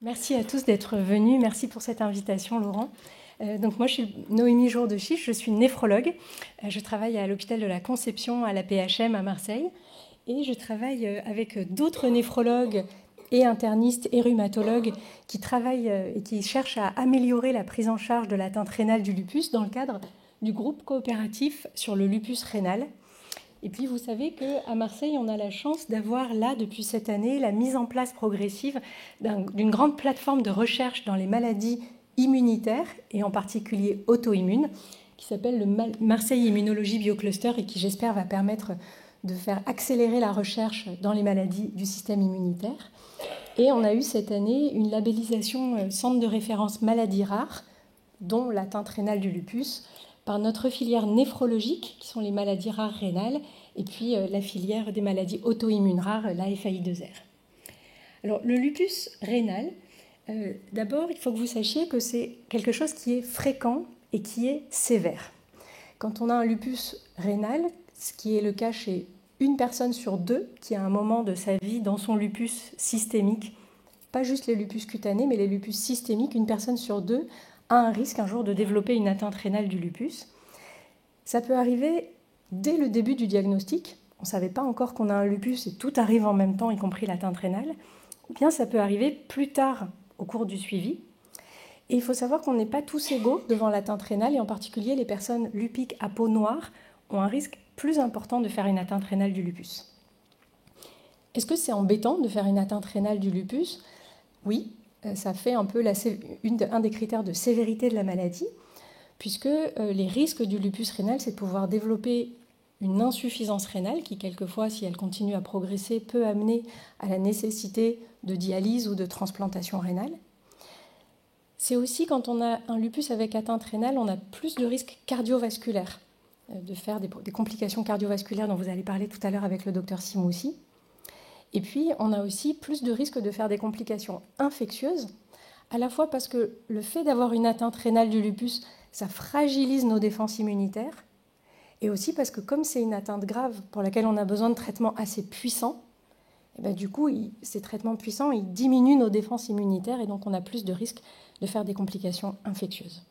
Merci à tous d'être venus. Merci pour cette invitation, Laurent. Donc moi, je suis Noémie Jour-de-Chiche, je suis néphrologue. Je travaille à l'hôpital de la Conception à la PHM à Marseille. Et je travaille avec d'autres néphrologues et internistes et rhumatologues qui travaillent et qui cherchent à améliorer la prise en charge de l'atteinte rénale du lupus dans le cadre du groupe coopératif sur le lupus rénal. Et puis vous savez qu'à Marseille, on a la chance d'avoir là, depuis cette année, la mise en place progressive d'une grande plateforme de recherche dans les maladies immunitaires, et en particulier auto-immunes, qui s'appelle le Marseille Immunologie Biocluster et qui, j'espère, va permettre de faire accélérer la recherche dans les maladies du système immunitaire. Et on a eu cette année une labellisation centre de référence maladies rares, dont l'atteinte rénale du lupus, par notre filière néphrologique, qui sont les maladies rares rénales, et puis la filière des maladies auto-immunes rares, la FAI2R. Alors, le lupus rénal, d'abord, il faut que vous sachiez que c'est quelque chose qui est fréquent et qui est sévère. Quand on a un lupus rénal, ce qui est le cas chez une personne sur deux qui a un moment de sa vie dans son lupus systémique, pas juste les lupus cutanés, mais les lupus systémiques, une personne sur deux a un risque un jour de développer une atteinte rénale du lupus. Ça peut arriver dès le début du diagnostic. On ne savait pas encore qu'on a un lupus et tout arrive en même temps, y compris l'atteinte rénale. Ou bien ça peut arriver plus tard au cours du suivi. Et il faut savoir qu'on n'est pas tous égaux devant l'atteinte rénale, et en particulier les personnes lupiques à peau noire ont un risque plus important de faire une atteinte rénale du lupus. Est-ce que c'est embêtant de faire une atteinte rénale du lupus ? Oui, ça fait un peu un des critères de sévérité de la maladie, puisque les risques du lupus rénal, c'est de pouvoir développer une insuffisance rénale qui, quelquefois, si elle continue à progresser, peut amener à la nécessité de dialyse ou de transplantation rénale. C'est aussi, quand on a un lupus avec atteinte rénale, on a plus de risques cardiovasculaires, de faire des complications cardiovasculaires dont vous allez parler tout à l'heure avec le docteur Simoussi. Et puis, on a aussi plus de risques de faire des complications infectieuses, à la fois parce que le fait d'avoir une atteinte rénale du lupus, ça fragilise nos défenses immunitaires, et aussi parce que comme c'est une atteinte grave pour laquelle on a besoin de traitements assez puissants, et bien du coup, ces traitements puissants, ils diminuent nos défenses immunitaires, et donc on a plus de risques de faire des complications infectieuses.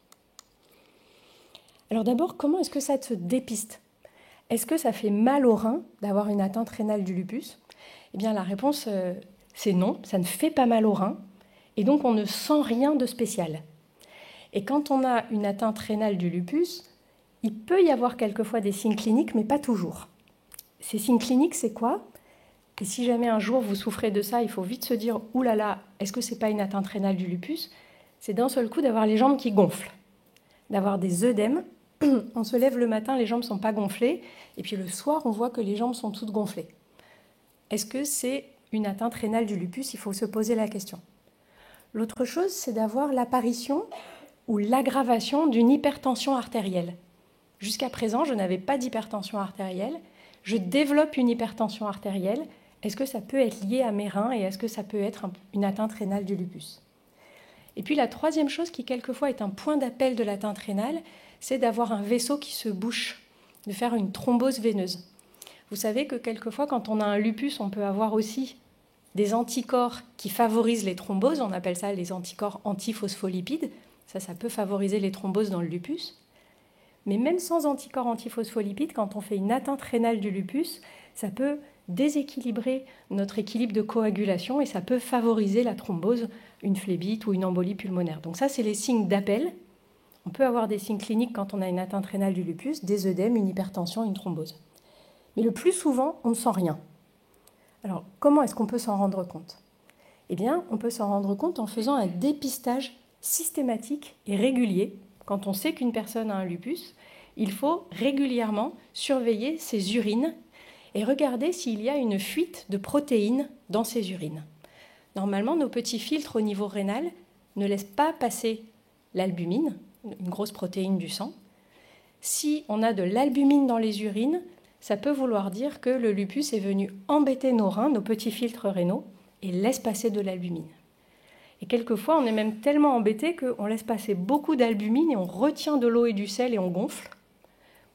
Alors d'abord, comment est-ce que ça se dépiste ? Est-ce que ça fait mal au rein d'avoir une atteinte rénale du lupus ? Eh bien, la réponse, c'est non, ça ne fait pas mal au rein, et donc on ne sent rien de spécial. Et quand on a une atteinte rénale du lupus, il peut y avoir quelquefois des signes cliniques, mais pas toujours. Ces signes cliniques, c'est quoi ? Et si jamais un jour vous souffrez de ça, il faut vite se dire « Ouh là là, est-ce que ce n'est pas une atteinte rénale du lupus ?» C'est d'un seul coup d'avoir les jambes qui gonflent, d'avoir des œdèmes. On se lève le matin, les jambes ne sont pas gonflées, et puis le soir, on voit que les jambes sont toutes gonflées. Est-ce que c'est une atteinte rénale du lupus ? Il faut se poser la question. L'autre chose, c'est d'avoir l'apparition ou l'aggravation d'une hypertension artérielle. Jusqu'à présent, je n'avais pas d'hypertension artérielle. Je développe une hypertension artérielle. Est-ce que ça peut être lié à mes reins et est-ce que ça peut être une atteinte rénale du lupus ? Et puis la troisième chose qui quelquefois est un point d'appel de l'atteinte rénale, c'est d'avoir un vaisseau qui se bouche, de faire une thrombose veineuse. Vous savez que quelquefois, quand on a un lupus, on peut avoir aussi des anticorps qui favorisent les thromboses. On appelle ça les anticorps antiphospholipides. Ça peut favoriser les thromboses dans le lupus. Mais même sans anticorps antiphospholipides, quand on fait une atteinte rénale du lupus, ça peut déséquilibrer notre équilibre de coagulation et ça peut favoriser la thrombose, une phlébite ou une embolie pulmonaire. Donc ça, c'est les signes d'appel. On peut avoir des signes cliniques quand on a une atteinte rénale du lupus, des œdèmes, une hypertension, une thrombose. Mais le plus souvent, on ne sent rien. Alors, comment est-ce qu'on peut s'en rendre compte ? Eh bien, on peut s'en rendre compte en faisant un dépistage systématique et régulier. Quand on sait qu'une personne a un lupus, il faut régulièrement surveiller ses urines et regarder s'il y a une fuite de protéines dans ses urines. Normalement, nos petits filtres au niveau rénal ne laissent pas passer l'albumine, une grosse protéine du sang. Si on a de l'albumine dans les urines, ça peut vouloir dire que le lupus est venu embêter nos reins, nos petits filtres rénaux, et laisse passer de l'albumine. Et quelquefois, on est même tellement embêté qu'on laisse passer beaucoup d'albumine et on retient de l'eau et du sel et on gonfle.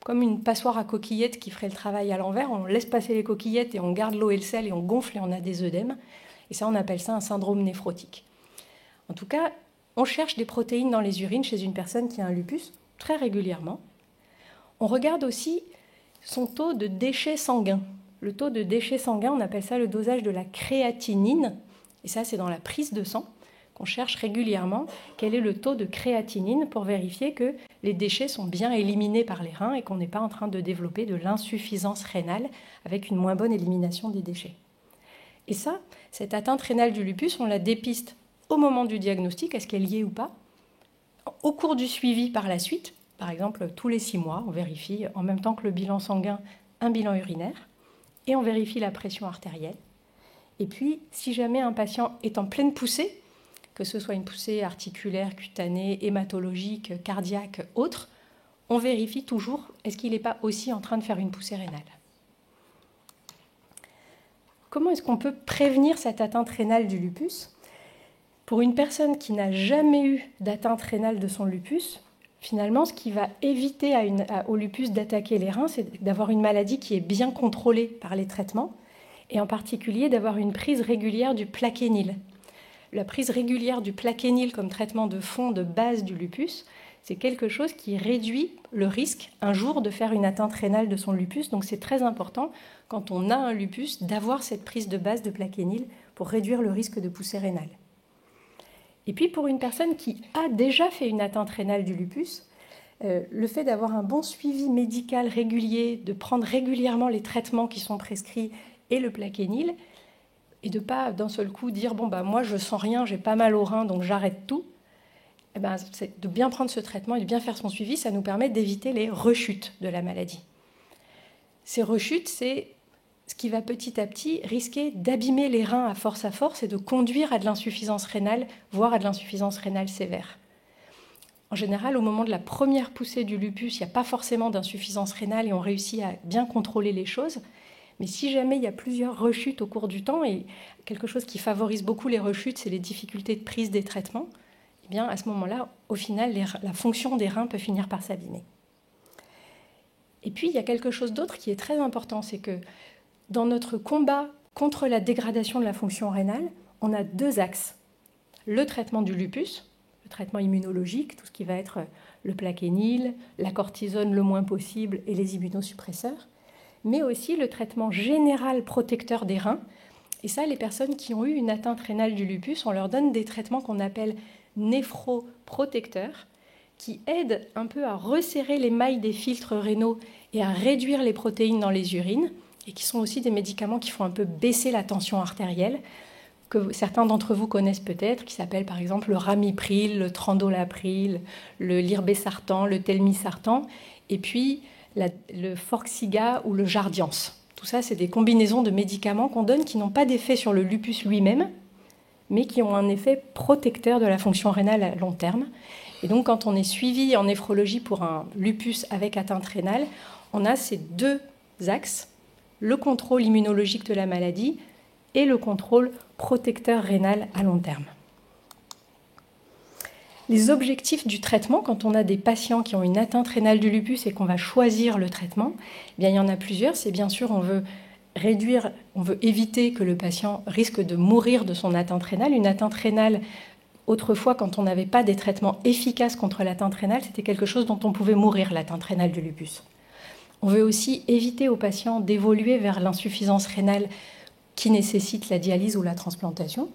Comme une passoire à coquillettes qui ferait le travail à l'envers, on laisse passer les coquillettes et on garde l'eau et le sel et on gonfle et on a des œdèmes. Et ça, on appelle ça un syndrome néphrotique. En tout cas, on cherche des protéines dans les urines chez une personne qui a un lupus très régulièrement. On regarde aussi son taux de déchets sanguins. Le taux de déchets sanguins, on appelle ça le dosage de la créatinine. Et ça, c'est dans la prise de sang qu'on cherche régulièrement quel est le taux de créatinine pour vérifier que les déchets sont bien éliminés par les reins et qu'on n'est pas en train de développer de l'insuffisance rénale avec une moins bonne élimination des déchets. Et ça, cette atteinte rénale du lupus, on la dépiste au moment du diagnostic, est-ce qu'elle y est ou pas. Au cours du suivi par la suite, par exemple tous les 6 mois, on vérifie en même temps que le bilan sanguin un bilan urinaire et on vérifie la pression artérielle. Et puis, si jamais un patient est en pleine poussée, que ce soit une poussée articulaire, cutanée, hématologique, cardiaque, autre, on vérifie toujours est-ce qu'il n'est pas aussi en train de faire une poussée rénale. Comment est-ce qu'on peut prévenir cette atteinte rénale du lupus ? Pour une personne qui n'a jamais eu d'atteinte rénale de son lupus, finalement, ce qui va éviter au lupus d'attaquer les reins, c'est d'avoir une maladie qui est bien contrôlée par les traitements, et en particulier d'avoir une prise régulière du plaquenil. La prise régulière du plaquenil comme traitement de fond de base du lupus, c'est quelque chose qui réduit le risque un jour de faire une atteinte rénale de son lupus. Donc c'est très important, quand on a un lupus, d'avoir cette prise de base de plaquenil pour réduire le risque de poussée rénale. Et puis pour une personne qui a déjà fait une atteinte rénale du lupus, le fait d'avoir un bon suivi médical régulier, de prendre régulièrement les traitements qui sont prescrits et le plaquenil, et de ne pas d'un seul coup dire « bon, bah, moi je sens rien, j'ai pas mal au rein, donc j'arrête tout », c'est de bien prendre ce traitement et de bien faire son suivi, ça nous permet d'éviter les rechutes de la maladie. Ces rechutes, c'est ce qui va petit à petit risquer d'abîmer les reins à force et de conduire à de l'insuffisance rénale, voire à de l'insuffisance rénale sévère. En général, au moment de la première poussée du lupus, il n'y a pas forcément d'insuffisance rénale et on réussit à bien contrôler les choses. Mais si jamais il y a plusieurs rechutes au cours du temps, et quelque chose qui favorise beaucoup les rechutes, c'est les difficultés de prise des traitements, eh bien à ce moment-là, au final, la fonction des reins peut finir par s'abîmer. Et puis, il y a quelque chose d'autre qui est très important, c'est que dans notre combat contre la dégradation de la fonction rénale, on a 2 axes. Le traitement du lupus, le traitement immunologique, tout ce qui va être le plaquenil, la cortisone le moins possible et les immunosuppresseurs, mais aussi le traitement général protecteur des reins. Et ça, les personnes qui ont eu une atteinte rénale du lupus, on leur donne des traitements qu'on appelle néphroprotecteurs, qui aident un peu à resserrer les mailles des filtres rénaux et à réduire les protéines dans les urines, et qui sont aussi des médicaments qui font un peu baisser la tension artérielle, que certains d'entre vous connaissent peut-être, qui s'appellent par exemple le ramipril, le trandolapril, le l'irbesartan, le telmisartan, et puis le Forxiga ou le Jardiance. Tout ça, c'est des combinaisons de médicaments qu'on donne qui n'ont pas d'effet sur le lupus lui-même, mais qui ont un effet protecteur de la fonction rénale à long terme. Et donc, quand on est suivi en néphrologie pour un lupus avec atteinte rénale, on a ces 2 axes, le contrôle immunologique de la maladie et le contrôle protecteur rénal à long terme. Les objectifs du traitement, quand on a des patients qui ont une atteinte rénale du lupus et qu'on va choisir le traitement, eh bien, il y en a plusieurs. C'est bien sûr, on veut éviter que le patient risque de mourir de son atteinte rénale. Une atteinte rénale, autrefois, quand on n'avait pas des traitements efficaces contre l'atteinte rénale, c'était quelque chose dont on pouvait mourir, l'atteinte rénale du lupus. On veut aussi éviter aux patients d'évoluer vers l'insuffisance rénale qui nécessite la dialyse ou la transplantation.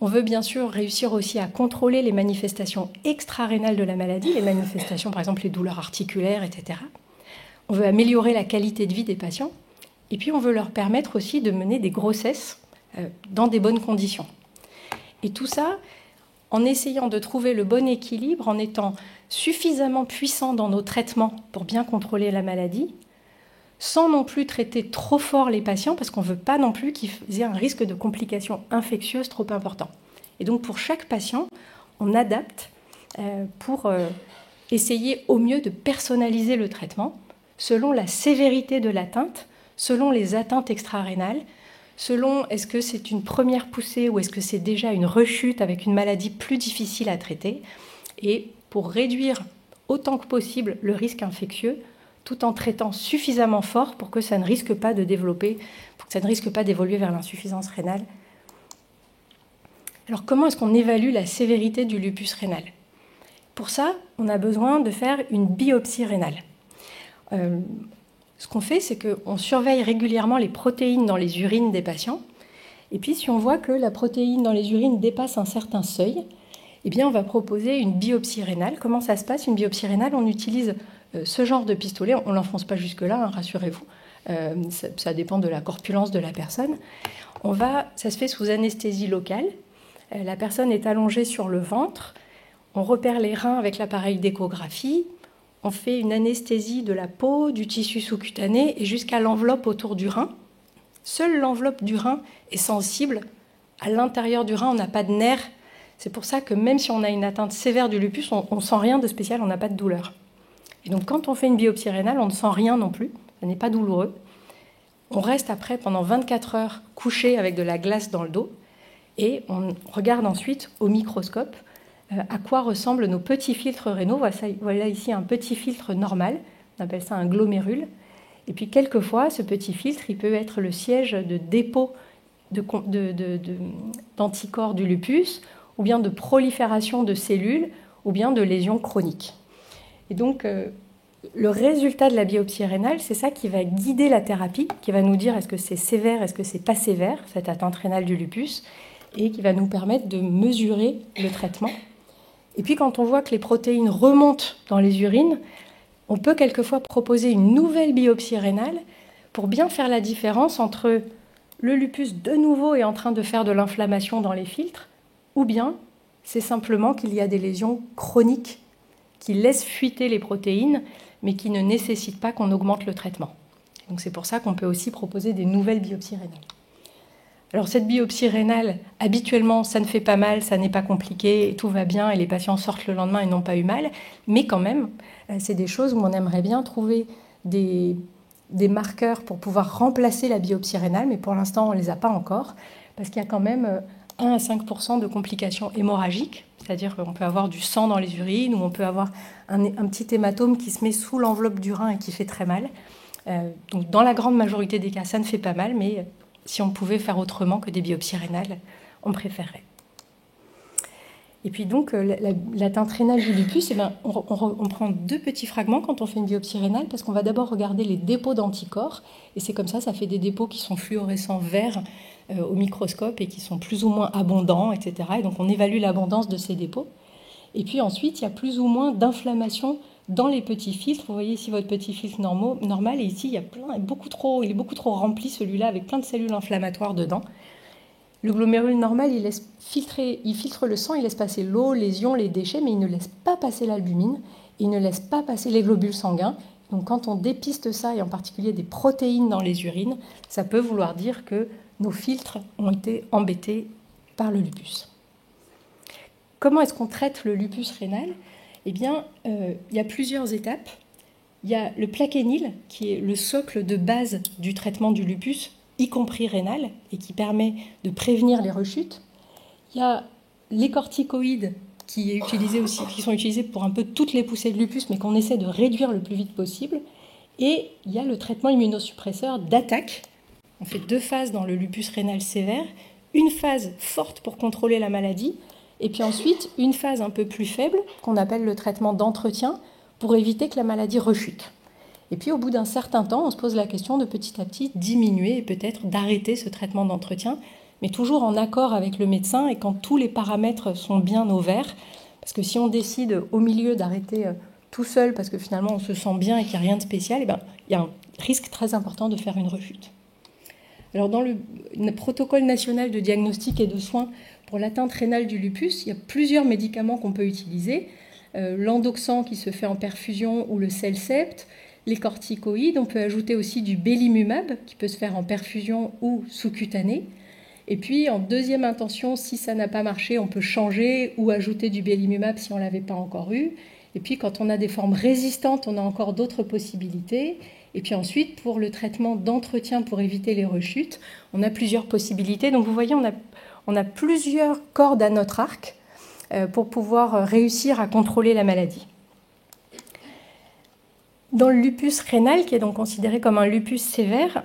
On veut bien sûr réussir aussi à contrôler les manifestations extra-rénales de la maladie, les manifestations, par exemple les douleurs articulaires, etc. On veut améliorer la qualité de vie des patients. Et puis on veut leur permettre aussi de mener des grossesses dans des bonnes conditions. Et tout ça en essayant de trouver le bon équilibre, en étant suffisamment puissant dans nos traitements pour bien contrôler la maladie, sans non plus traiter trop fort les patients, parce qu'on ne veut pas non plus qu'ils aient un risque de complications infectieuses trop important. Et donc pour chaque patient, on adapte pour essayer au mieux de personnaliser le traitement selon la sévérité de l'atteinte, selon les atteintes extra-rénales, selon est-ce que c'est une première poussée ou est-ce que c'est déjà une rechute avec une maladie plus difficile à traiter, et pour réduire autant que possible le risque infectieux, tout en traitant suffisamment fort pour que ça ne risque pas de développer, pour que ça ne risque pas d'évoluer vers l'insuffisance rénale. Alors comment est-ce qu'on évalue la sévérité du lupus rénal? Pour ça, on a besoin de faire une biopsie rénale. Ce qu'on fait, c'est qu'on surveille régulièrement les protéines dans les urines des patients. Et puis, si on voit que la protéine dans les urines dépasse un certain seuil, eh bien, on va proposer une biopsie rénale. Comment ça se passe, une biopsie rénale? On utilise ce genre de pistolet. On ne l'enfonce pas jusque-là, hein, rassurez-vous. Ça dépend de la corpulence de la personne. Ça se fait sous anesthésie locale. La personne est allongée sur le ventre. On repère les reins avec l'appareil d'échographie. On fait une anesthésie de la peau, du tissu sous-cutané et jusqu'à l'enveloppe autour du rein. Seule l'enveloppe du rein est sensible. À l'intérieur du rein, on n'a pas de nerfs. C'est pour ça que même si on a une atteinte sévère du lupus, on ne sent rien de spécial, on n'a pas de douleur. Et donc quand on fait une biopsie rénale, on ne sent rien non plus, ça n'est pas douloureux. On reste après pendant 24 heures couché avec de la glace dans le dos et on regarde ensuite au microscope à quoi ressemblent nos petits filtres rénaux. Voilà ici un petit filtre normal, on appelle ça un glomérule. Et puis quelquefois, ce petit filtre, il peut être le siège de dépôt d'anticorps du lupus, ou bien de prolifération de cellules, ou bien de lésions chroniques. Et donc, le résultat de la biopsie rénale, c'est ça qui va guider la thérapie, qui va nous dire est-ce que c'est sévère, est-ce que c'est pas sévère, cette atteinte rénale du lupus, et qui va nous permettre de mesurer le traitement. Et puis, quand on voit que les protéines remontent dans les urines, on peut quelquefois proposer une nouvelle biopsie rénale pour bien faire la différence entre le lupus de nouveau est en train de faire de l'inflammation dans les filtres, ou bien c'est simplement qu'il y a des lésions chroniques qui laissent fuiter les protéines, mais qui ne nécessitent pas qu'on augmente le traitement. Donc c'est pour ça qu'on peut aussi proposer des nouvelles biopsies rénales. Alors cette biopsie rénale, habituellement, ça ne fait pas mal, ça n'est pas compliqué, tout va bien et les patients sortent le lendemain et n'ont pas eu mal, mais quand même, c'est des choses où on aimerait bien trouver des marqueurs pour pouvoir remplacer la biopsie rénale, mais pour l'instant, on ne les a pas encore, parce qu'il y a quand même 1 à 5% de complications hémorragiques, c'est-à-dire qu'on peut avoir du sang dans les urines ou on peut avoir un petit hématome qui se met sous l'enveloppe du rein et qui fait très mal. Donc dans la grande majorité des cas, ça ne fait pas mal, mais si on pouvait faire autrement que des biopsies rénales, on préférerait. Et puis donc, l'atteinte rénale du lupus, on prend 2 petits fragments quand on fait une biopsie rénale, parce qu'on va d'abord regarder les dépôts d'anticorps, et c'est comme ça fait des dépôts qui sont fluorescents verts au microscope et qui sont plus ou moins abondants, etc. Et donc on évalue l'abondance de ces dépôts. Et puis ensuite, il y a plus ou moins d'inflammation dans les petits filtres. Vous voyez ici votre petit filtre normal, et ici, il est beaucoup trop rempli, celui-là, avec plein de cellules inflammatoires dedans. Le glomérule normal, il filtre le sang, il laisse passer l'eau, les ions, les déchets, mais il ne laisse pas passer l'albumine, il ne laisse pas passer les globules sanguins. Donc quand on dépiste ça, et en particulier des protéines dans les urines, ça peut vouloir dire que nos filtres ont été embêtés par le lupus. Comment est-ce qu'on traite le lupus rénal? Eh bien, il y a plusieurs étapes. Il y a le plaquenil, qui est le socle de base du traitement du lupus, y compris rénal, et qui permet de prévenir les rechutes. Il y a les corticoïdes qui sont utilisés pour un peu toutes les poussées de lupus, mais qu'on essaie de réduire le plus vite possible. Et il y a le traitement immunosuppresseur d'attaque. On fait 2 phases dans le lupus rénal sévère, une phase forte pour contrôler la maladie, et puis ensuite une phase un peu plus faible, qu'on appelle le traitement d'entretien, pour éviter que la maladie rechute. Et puis au bout d'un certain temps, on se pose la question de petit à petit diminuer et peut-être d'arrêter ce traitement d'entretien, mais toujours en accord avec le médecin et quand tous les paramètres sont bien au vert. Parce que si on décide au milieu d'arrêter tout seul parce que finalement on se sent bien et qu'il n'y a rien de spécial, il y a un risque très important de faire une rechute. Alors dans le protocole national de diagnostic et de soins pour l'atteinte rénale du lupus, il y a plusieurs médicaments qu'on peut utiliser. L'endoxan qui se fait en perfusion ou le Celcept, les corticoïdes, on peut ajouter aussi du belimumab qui peut se faire en perfusion ou sous-cutané. Et puis en deuxième intention, si ça n'a pas marché, on peut changer ou ajouter du belimumab si on ne l'avait pas encore eu. Et puis quand on a des formes résistantes, on a encore d'autres possibilités. Et puis ensuite, pour le traitement d'entretien pour éviter les rechutes, on a plusieurs possibilités. Donc vous voyez, on a plusieurs cordes à notre arc pour pouvoir réussir à contrôler la maladie. Dans le lupus rénal, qui est donc considéré comme un lupus sévère,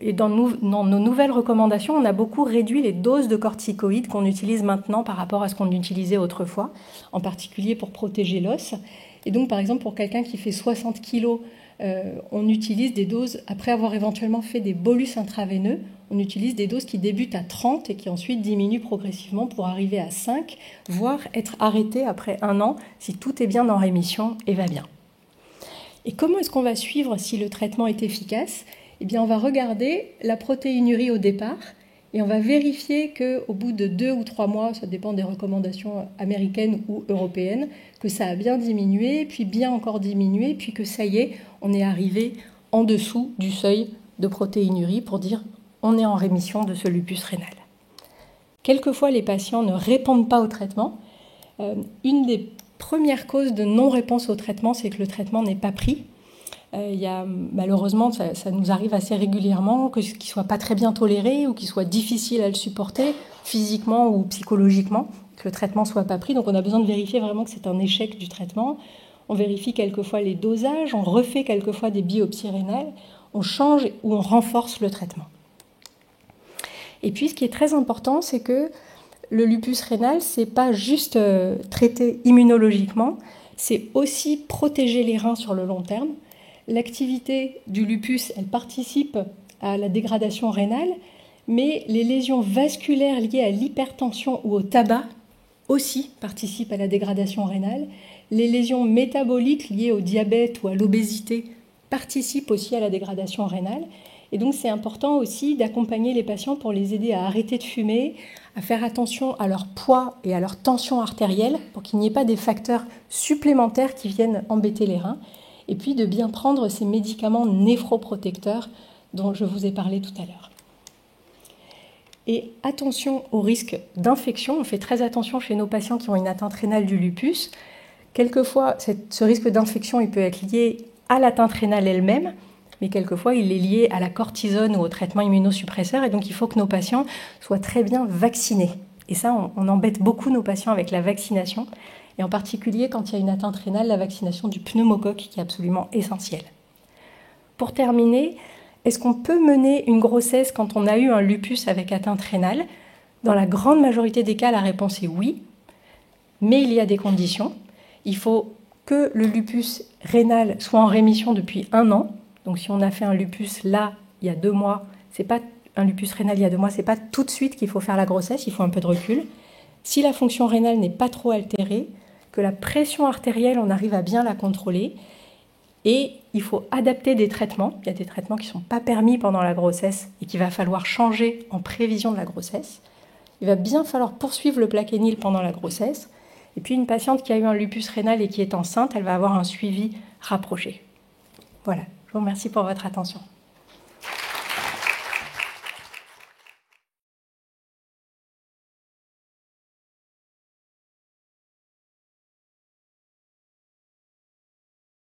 Et dans nos nouvelles recommandations, on a beaucoup réduit les doses de corticoïdes qu'on utilise maintenant par rapport à ce qu'on utilisait autrefois, en particulier pour protéger l'os. Et donc, par exemple, pour quelqu'un qui fait 60 kg, on utilise des doses, après avoir éventuellement fait des bolus intraveineux, on utilise des doses qui débutent à 30 et qui ensuite diminuent progressivement pour arriver à 5, voire être arrêtées après 1 an si tout est bien en rémission et va bien. Et comment est-ce qu'on va suivre si le traitement est efficace ? Eh bien, on va regarder la protéinurie au départ et on va vérifier qu'au bout de 2 ou 3 mois, ça dépend des recommandations américaines ou européennes, que ça a bien diminué, puis bien encore diminué, puis que ça y est, on est arrivé en dessous du seuil de protéinurie pour dire on est en rémission de ce lupus rénal. Quelquefois, les patients ne répondent pas au traitement. Une des premières causes de non-réponse au traitement, c'est que le traitement n'est pas pris. Malheureusement, ça nous arrive assez régulièrement, qu'il ne soit pas très bien toléré ou qu'il soit difficile à le supporter physiquement ou psychologiquement, que le traitement ne soit pas pris. Donc on a besoin de vérifier vraiment que c'est un échec du traitement. On vérifie quelquefois les dosages, on refait quelquefois des biopsies rénales, on change ou on renforce le traitement. Et puis ce qui est très important, c'est que le lupus rénal, ce n'est pas juste traité immunologiquement, c'est aussi protéger les reins sur le long terme. L'activité du lupus, elle participe à la dégradation rénale, mais les lésions vasculaires liées à l'hypertension ou au tabac aussi participent à la dégradation rénale. Les lésions métaboliques liées au diabète ou à l'obésité participent aussi à la dégradation rénale. Et donc c'est important aussi d'accompagner les patients pour les aider à arrêter de fumer, à faire attention à leur poids et à leur tension artérielle pour qu'il n'y ait pas des facteurs supplémentaires qui viennent embêter les reins. Et puis de bien prendre ces médicaments néphroprotecteurs dont je vous ai parlé tout à l'heure. Et attention au risque d'infection, on fait très attention chez nos patients qui ont une atteinte rénale du lupus. Quelquefois, ce risque d'infection il peut être lié à l'atteinte rénale elle-même, mais quelquefois il est lié à la cortisone ou au traitement immunosuppresseur, et donc il faut que nos patients soient très bien vaccinés. Et ça, on embête beaucoup nos patients avec la vaccination, et en particulier quand il y a une atteinte rénale, la vaccination du pneumocoque qui est absolument essentielle. Pour terminer, est-ce qu'on peut mener une grossesse quand on a eu un lupus avec atteinte rénale ? Dans la grande majorité des cas, la réponse est oui, mais il y a des conditions. Il faut que le lupus rénal soit en rémission depuis 1 an. Donc si on a fait un lupus là, il y a 2 mois, c'est pas un lupus rénal il y a 2 mois, c'est pas tout de suite qu'il faut faire la grossesse, il faut un peu de recul. Si la fonction rénale n'est pas trop altérée, que la pression artérielle, on arrive à bien la contrôler, et il faut adapter des traitements. Il y a des traitements qui ne sont pas permis pendant la grossesse et qu'il va falloir changer en prévision de la grossesse. Il va bien falloir poursuivre le plaquenil pendant la grossesse. Et puis une patiente qui a eu un lupus rénal et qui est enceinte, elle va avoir un suivi rapproché. Voilà, je vous remercie pour votre attention.